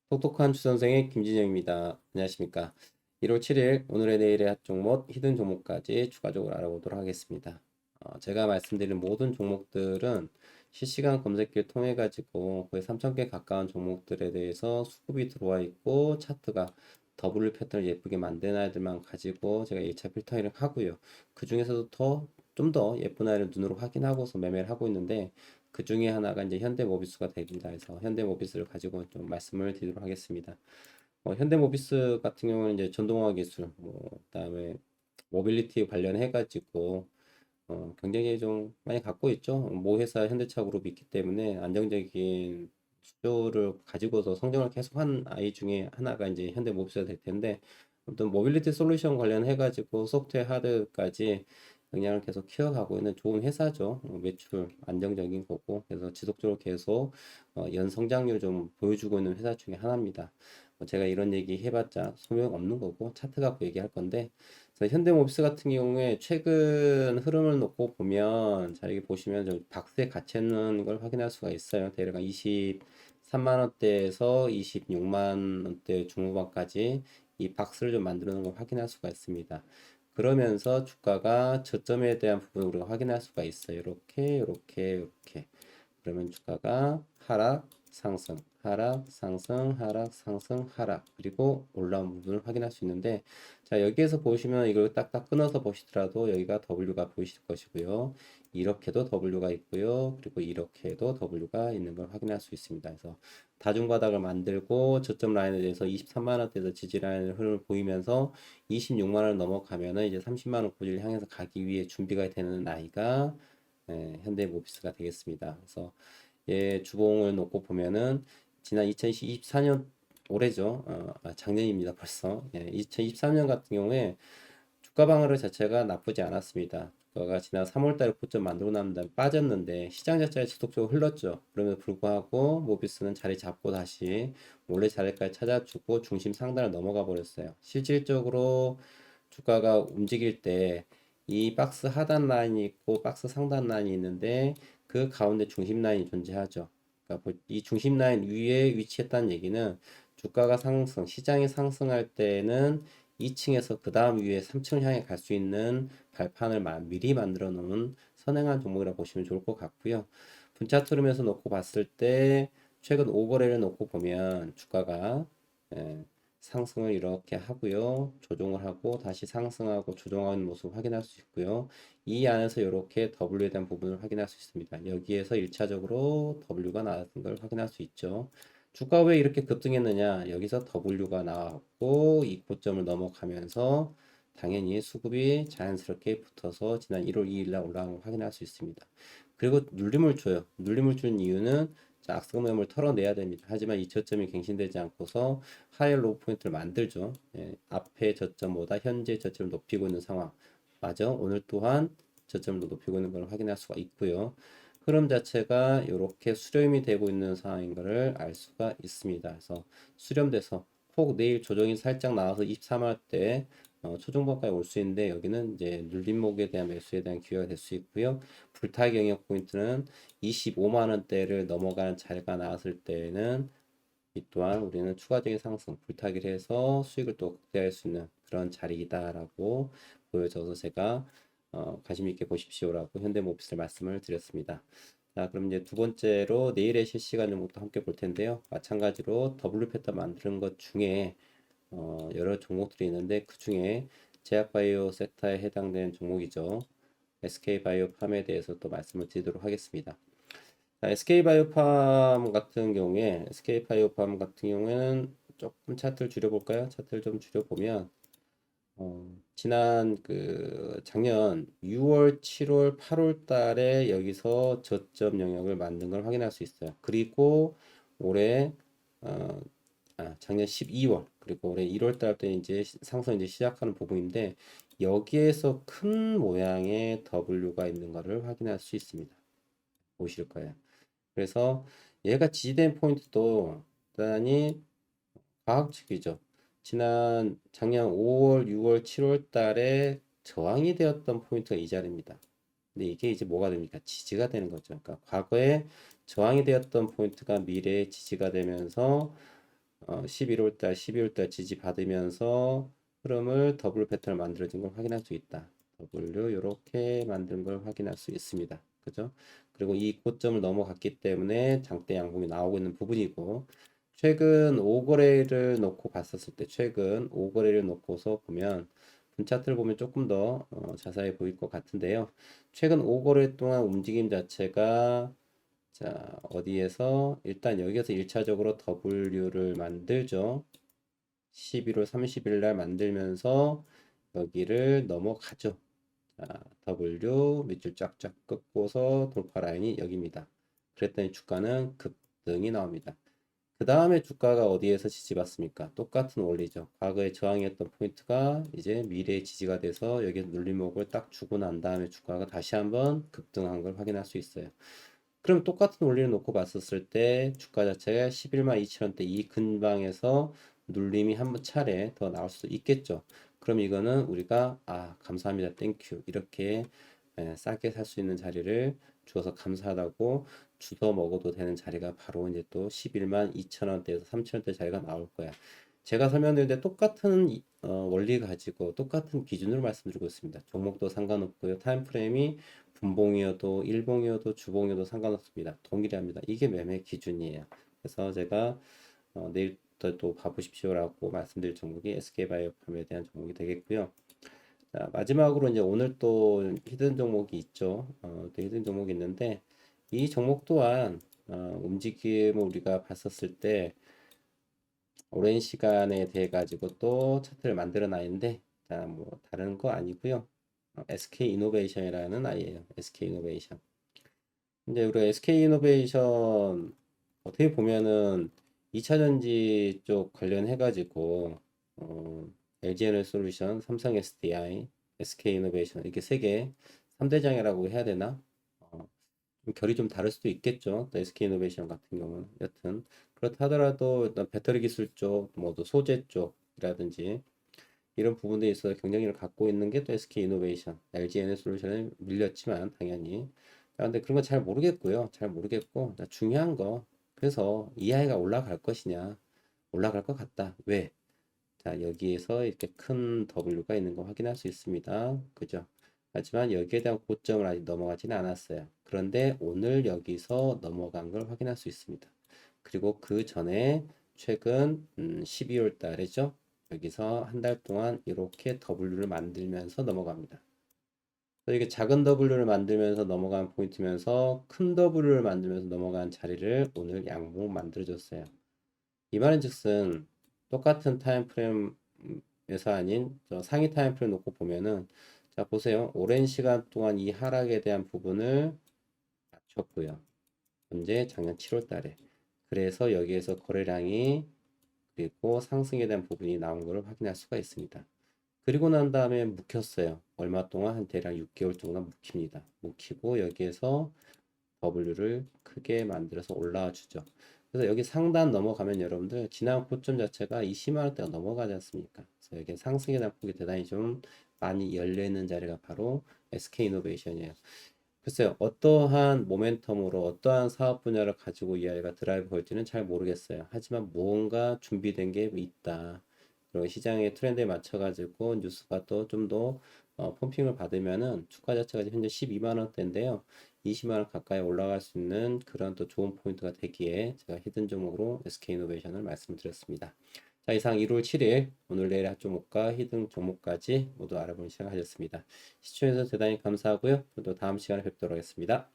똑똑한 주선생의 김진영입니다. 안녕하십니까. 1월 7일 오늘의 내일의 핫 종목, 히든 종목까지 추가적으로 알아보도록 하겠습니다. 제가 말씀드린 모든 종목들은 실시간 검색기를 통해 가지고 거의 3,000개 가까운 종목들에 대해서 수급이 들어와 있고 차트가 W 패턴을 예쁘게 만든 아이들만 가지고 제가 1차 필터링을 하고요. 그 중에서도 좀 더 예쁜 아이를 눈으로 확인하고서 매매를 하고 있는데 그 중에 하나가 이제 현대모비스가 됩니다. 그래서 현대모비스를 가지고 좀 말씀을 드리도록 하겠습니다. 현대모비스 같은 경우는 이제 전동화 기술, 그다음에 모빌리티 관련해 가지고 경쟁력이 좀 많이 갖고 있죠. 모 회사 현대차 그룹이 있기 때문에 안정적인 수요를 가지고서 성장을 계속한 아이 중에 하나가 이제 현대모비스가 될 텐데 아무튼 모빌리티 솔루션 관련해 가지고 소프트웨어 하드까지 역량을 계속 키워가고 있는 좋은 회사죠. 매출 안정적인 거고 그래서 지속적으로 계속 연성장률 좀 보여주고 있는 회사 중에 하나입니다. 제가 이런 얘기 해봤자 소용 없는 거고 차트 갖고 얘기할 건데 그래서 현대모비스 같은 경우에 최근 흐름을 놓고 보면 자 여기 보시면 좀 박스에 갇혀 있는 걸 확인할 수가 있어요. 대략 23만 원대에서 26만 원대 중후반까지 이 박스를 좀 만들어 놓은 걸 확인할 수가 있습니다. 그러면서 주가가 저점에 대한 부분을 우리가 확인할 수가 있어요. 이렇게 이렇게 이렇게 그러면 주가가 하락 상승 하락 상승 하락 상승 하락 그리고 올라온 부분을 확인할 수 있는데 자 여기에서 보시면 이걸 딱딱 끊어서 보시더라도 여기가 W가 보이실 것이고요. 이렇게도 W가 있고요. 그리고 이렇게도 W가 있는 걸 확인할 수 있습니다. 그래서 다중바닥을 만들고 저점 라인에 대해서 23만 원대에서 지지 라인을 흐름을 보이면서 26만 원을 넘어가면은 이제 30만 원 고지를 향해서 가기 위해 준비가 되는 나이가 현대모비스가 되겠습니다. 그래서 주봉을 놓고 보면은 지난 2024년 올해죠. 작년입니다. 벌써. 2023년 같은 경우에 주가 방어를 자체가 나쁘지 않았습니다. 주가가 지난 3월달에 고점 만들고 난 다음에 빠졌는데 시장 자체가 지속적으로 흘렀죠. 그럼에도 불구하고 모비스는 자리 잡고 다시 원래 자리까지 찾아주고 중심 상단을 넘어가 버렸어요. 실질적으로 주가가 움직일 때 이 박스 하단 라인이 있고 박스 상단 라인이 있는데 그 가운데 중심 라인이 존재하죠. 그러니까 이 중심 라인 위에 위치했다는 얘기는 주가가 상승, 시장이 상승할 때는 2층에서 그 다음 위에 3층을 향해 갈 수 있는 발판을 미리 만들어 놓은 선행한 종목이라고 보시면 좋을 것 같고요. 분차 흐름에서 놓고 봤을 때 최근 5거래를 놓고 보면 주가가 예, 상승을 이렇게 하고요. 조정을 하고 다시 상승하고 조정하는 모습을 확인할 수 있고요. 이 안에서 이렇게 W에 대한 부분을 확인할 수 있습니다. 여기에서 1차적으로 W가 나왔던 걸 확인할 수 있죠. 주가 왜 이렇게 급등했느냐? 여기서 W가 나왔고 이 고점을 넘어가면서 당연히 수급이 자연스럽게 붙어서 지난 1월 2일 날 올라간 걸 확인할 수 있습니다. 그리고 눌림을 줘요. 눌림을 준 이유는 악성 매물 털어내야 됩니다. 하지만 이 저점이 갱신되지 않고서 하이어 로우 포인트를 만들죠. 앞에 저점보다 현재 저점을 높이고 있는 상황. 맞아. 오늘 또한 저점을 높이고 있는 걸 확인할 수가 있고요. 흐름 자체가 이렇게 수렴이 되고 있는 상황인 것을 알 수가 있습니다. 그래서 수렴돼서 혹 내일 조정이 살짝 나와서 23만 원대 초중반까지 올 수 있는데 여기는 이제 눌림목에 대한 매수에 대한 기회가 될 수 있고요. 불타기 영역 포인트는 25만 원대를 넘어가는 자리가 나왔을 때는 이 또한 우리는 추가적인 상승, 불타기를 해서 수익을 또 극대화할 수 있는 그런 자리이다라고 보여져서 제가 관심 있게 보십시오라고 현대모비스를 말씀을 드렸습니다. 자, 그럼 이제 두 번째로 내일의 실시간 종목도 함께 볼 텐데요. 마찬가지로 W 패턴 만드는 것 중에 여러 종목들이 있는데 그 중에 제약바이오 섹터에 해당되는 종목이죠. SK바이오팜에 대해서 또 말씀을 드리도록 하겠습니다. 자, SK바이오팜 같은 경우에는 조금 차트를 줄여볼까요? 차트를 좀 줄여보면 지난 작년 6월, 7월, 8월 달에 여기서 저점 영역을 만든 걸 확인할 수 있어요. 그리고 올해 어, 작년 12월 그리고 올해 1월 달때 이제 상승 이제 시작하는 부분인데 여기에서 큰 모양의 W가 있는 것을 확인할 수 있습니다. 보실 거예요. 그래서 얘가 지지된 포인트도 대단히 과학적이죠. 작년 5월, 6월, 7월 달에 저항이 되었던 포인트가 이 자리입니다. 근데 이게 이제 뭐가 됩니까? 지지가 되는 거죠. 그러니까 과거에 저항이 되었던 포인트가 미래에 지지가 되면서 11월 달, 12월 달 지지받으면서 흐름을 더블 패턴을 만들어진 걸 확인할 수 있다. W 이렇게 만든 걸 확인할 수 있습니다. 그죠? 그리고 이 고점을 넘어갔기 때문에 장대 양봉이 나오고 있는 부분이고, 최근 5거래를 놓고 봤었을 때, 최근 5거래를 놓고서 보면 분차트를 보면 조금 더 자세히 보일 것 같은데요. 최근 5거래 동안 움직임 자체가, 자, 어디에서 일단 여기에서 1차적으로 W를 만들죠. 11월 30일 날 만들면서 여기를 넘어가죠. 자, W 밑줄 쫙쫙 긋고서 돌파 라인이 여기입니다. 그랬더니 주가는 급등이 나옵니다. 그 다음에 주가가 어디에서 지지받습니까? 똑같은 원리죠. 과거에 저항이었던 포인트가 이제 미래의 지지가 돼서 여기서 눌림목을 딱 주고 난 다음에 주가가 다시 한번 급등한 걸 확인할 수 있어요. 그럼 똑같은 원리를 놓고 봤었을 때 주가 자체가 11만 2천원대 이 근방에서 눌림이 한 차례 더 나올 수도 있겠죠. 그럼 이거는 우리가 감사합니다 땡큐 이렇게 싸게 살 수 있는 자리를 주어서 감사하다고 주워 먹어도 되는 자리가 바로 이제 또 11만 2천원대에서 3천원대 자리가 나올 거야. 제가 설명드렸는데 똑같은 원리 가지고 똑같은 기준으로 말씀드리고 있습니다. 종목도 상관없고요. 타임프레임이 분봉이어도 일봉이어도 주봉이어도 상관없습니다. 동일합니다. 이게 매매 기준이에요. 그래서 제가 내일부터 또 봐보십시오라고 말씀드릴 종목이 SK바이오팜에 대한 종목이 되겠고요. 자, 마지막으로 이제 오늘 또 히든 종목이 있죠. 또 히든 종목이 있는데 이 종목 또한 움직임을 우리가 봤었을 때 오랜 시간에 대해 가지고 또 차트를 만들어 놨는데 자, 뭐 다른 거 아니고요. SK 이노베이션이라는 아이예요. SK 이노베이션. 근데 우리 SK 이노베이션 어떻게 보면은 2차 전지 쪽 관련해 가지고 LG 에너솔루션, 삼성 SDI, SK 이노베이션 이렇게 세 개 3대장이라고 해야 되나? 결이 좀 다를 수도 있겠죠. 또 SK 이노베이션 같은 경우는 여튼 그렇다 하더라도 일단 배터리 기술 쪽, 뭐또 소재 쪽이라든지 이런 부분들에 있어서 경쟁력을 갖고 있는 게 또 SK 이노베이션, LG 에너솔루션에 밀렸지만 당연히. 근데 그런 건 잘 모르겠고요. 잘 모르겠고 중요한 거 그래서 이 아이가 올라갈 것이냐? 올라갈 것 같다. 왜? 자, 여기에서 이렇게 큰 W가 있는 거 확인할 수 있습니다. 그죠? 하지만 여기에 대한 고점을 아직 넘어가지는 않았어요. 그런데 오늘 여기서 넘어간 걸 확인할 수 있습니다. 그리고 그 전에 최근 12월 달이죠. 여기서 한 달 동안 이렇게 W를 만들면서 넘어갑니다. 이게 작은 W를 만들면서 넘어간 포인트면서 큰 W를 만들면서 넘어간 자리를 오늘 양봉 만들어줬어요. 이 말은 즉슨 똑같은 타임프레임에서 아닌 저 상위 타임프레임 놓고 보면은 자 보세요. 오랜 시간 동안 이 하락에 대한 부분을 맞췄고요. 언제? 작년 7월 달에. 그래서 여기에서 거래량이 그리고 상승에 대한 부분이 나온 것을 확인할 수가 있습니다. 그리고 난 다음에 묵혔어요. 얼마 동안 한 대략 6개월 정도 묵힙니다. 묵히고 여기에서 W를 크게 만들어서 올라와 주죠. 그래서 여기 상단 넘어가면 여러분들 지난 고점 자체가 20만 원대가 넘어가지 않습니까? 그래서 여기 상승의 단폭이 대단히 좀 많이 열려 있는 자리가 바로 SK 이노베이션이에요. 글쎄요, 어떠한 모멘텀으로 어떠한 사업 분야를 가지고 이 아이가 드라이브 걸지는 잘 모르겠어요. 하지만 무언가 준비된 게 있다. 그리고 시장의 트렌드에 맞춰가지고 뉴스가 또 좀 더 펌핑을 받으면은 주가 자체가 지금 현재 12만 원대인데요. 20만 원 가까이 올라갈 수 있는 그런 또 좋은 포인트가 되기에 제가 히든 종목으로 SK이노베이션을 말씀드렸습니다. 자, 이상 1월 7일 오늘 내일 한 종목과 히든 종목까지 모두 알아보는 시간 가졌습니다. 시청해주셔서 대단히 감사하고요. 또 다음 시간에 뵙도록 하겠습니다.